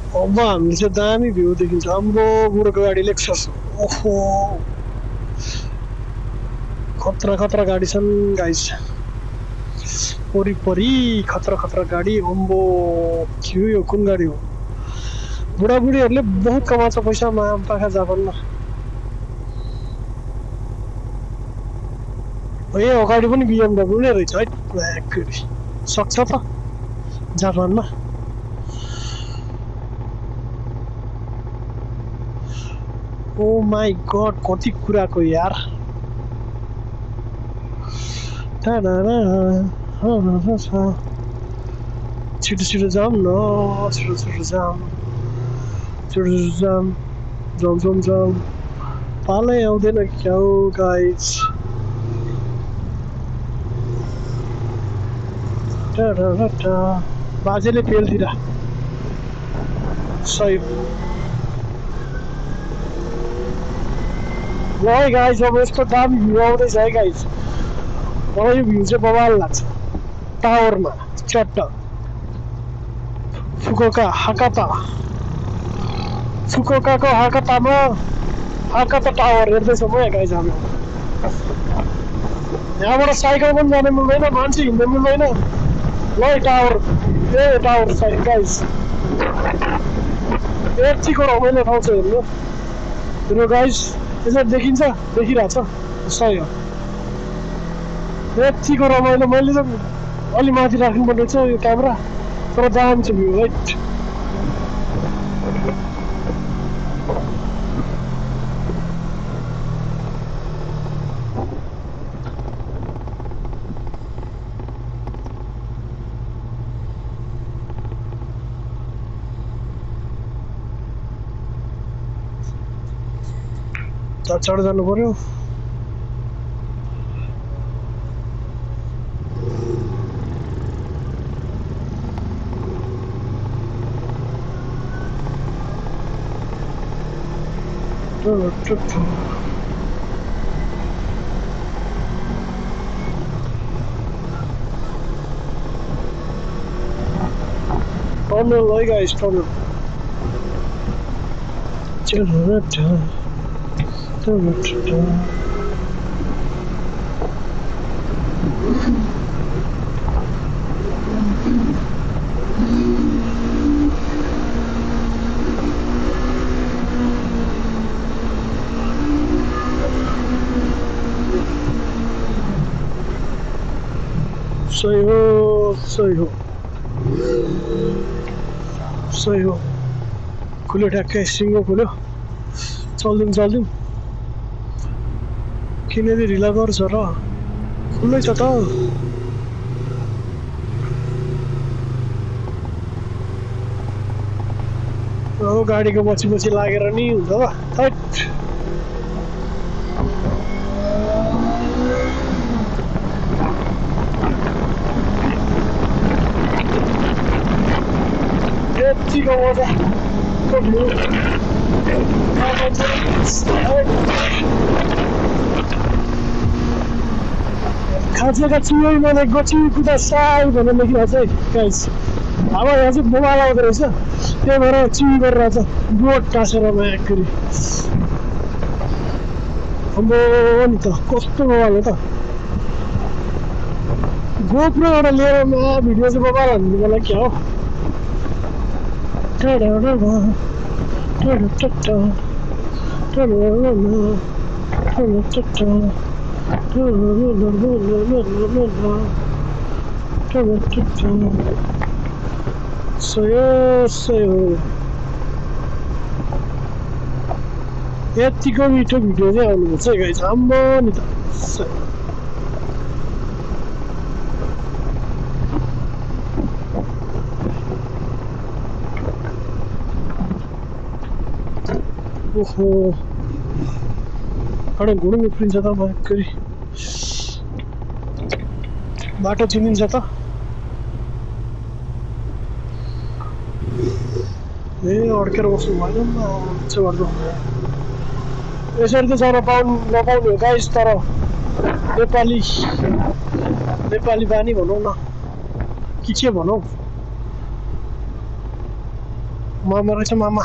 अब हामीले चाहिँ दामी भ्यू देखिन्छ हाम्रो बुढोको गाडी लेक्सस ओहो खतरा खतरा गाडी छन् गाइस वरिपरि खतरा खतरा गाडी अम्बो के यो कुन गाडी हो बुढाबुढीहरूले बहुत कमाउँछ पैसा पाखा जापानमा ए अगाडि पनि BMW नै रहेछ है सक्छ त जापानमा ओ माई गड कति कुराको यार छिटो छिटो जाऊँ न छिटो छिटो जाऊँ पालै आउँदैन क्या हो गाइस बाजेले पेलतिर सही ल है गाइस अब यस्तो दामी भ्यू आउँदैछ है गाइस मलाई यो भ्यू चाहिँ बवाल लाग्छ टावरमा चट्ट फुकुओका फुकुओकाको हाकातामा हाकाता टावर हेर्दैछौँ है गाइस हामी यहाँबाट साइकल पनि जानु मिल्दैन मान्छे हिँड्नु मिल्दैन ल tower A tower side guys यतिको रमाइलो ठाउँ छ हेर्नु गाइस यसो देखिन्छ देखिरहेछ सही हो यतिको रमाइलो मैले त अलि माथि राख्नुपर्ने रहेछ यो क्यामेरा तर दामी छ भ्यू राइट चढ जानु पर्यो टनल है गाइस टनल सही हो खुल्यो ठ्याक्कै सिङ्गो खुल्यो चल्दिउँ किनले ढिला गर्छ र खुल्लै छ त अब गाडीको पछि लागेर नि हुन्छ हट यतिको मजा खाँचेका चिउै मैले गची कुदा साई भनेर लेखिरहेको छ है गाइस अब यहाँ चाहिँ मोबाइल आउँदो रहेछ त्यही भएर चिउ गरिरहेछ बोट टाँसेर मायाकरी अम्बो नि त कस्तो मोबाइल हो त गोप्रो एउटा लिएर भिडियो चाहिँ मोबाइल हान्नु मलाई क्या हो यतिको मिठो भिडियो चाहिँ आउनुपर्छ है गाइस आम्बो नि त ओहो अरे घुडुङ उफ्रिन्छ त भयङ्करी बाटो चिनिन्छ त ए अड्केर बस्नु भएन मान्छे गर्दो यसरी त जान नपाउने हो गाइस तर नेपाली बानी भनौँ न कि के भनौँ मामा रहेछ मामा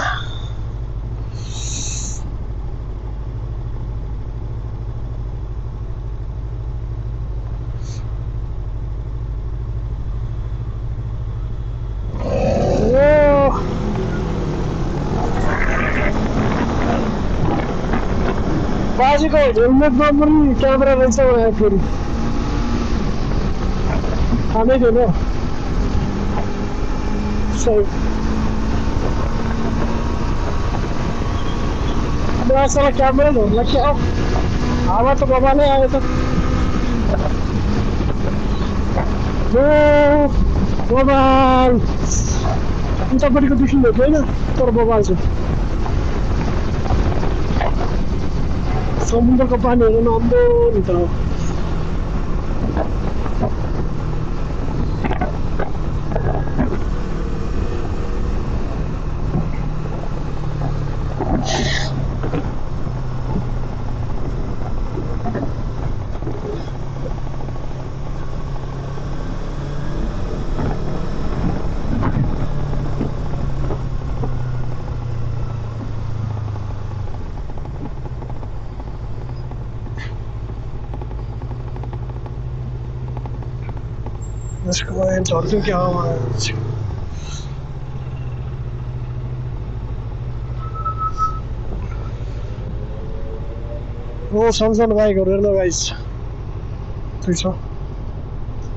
बाजेको हेलमेटमा पनि क्यामेरा रहेछ भनेर फेरि थामै थिएन सही साला क्यामेरा झोर्ला क्या हो हावा त बबालै आयो त बबाल उतापट्टिको देखिनु भएको होइन तर बबाल छ समुद्रको पानीहरू नअम्दो नि त यसको लागि झर्दै क्या ओ सन बाइकहरू हेर्न गाइस त्यही छ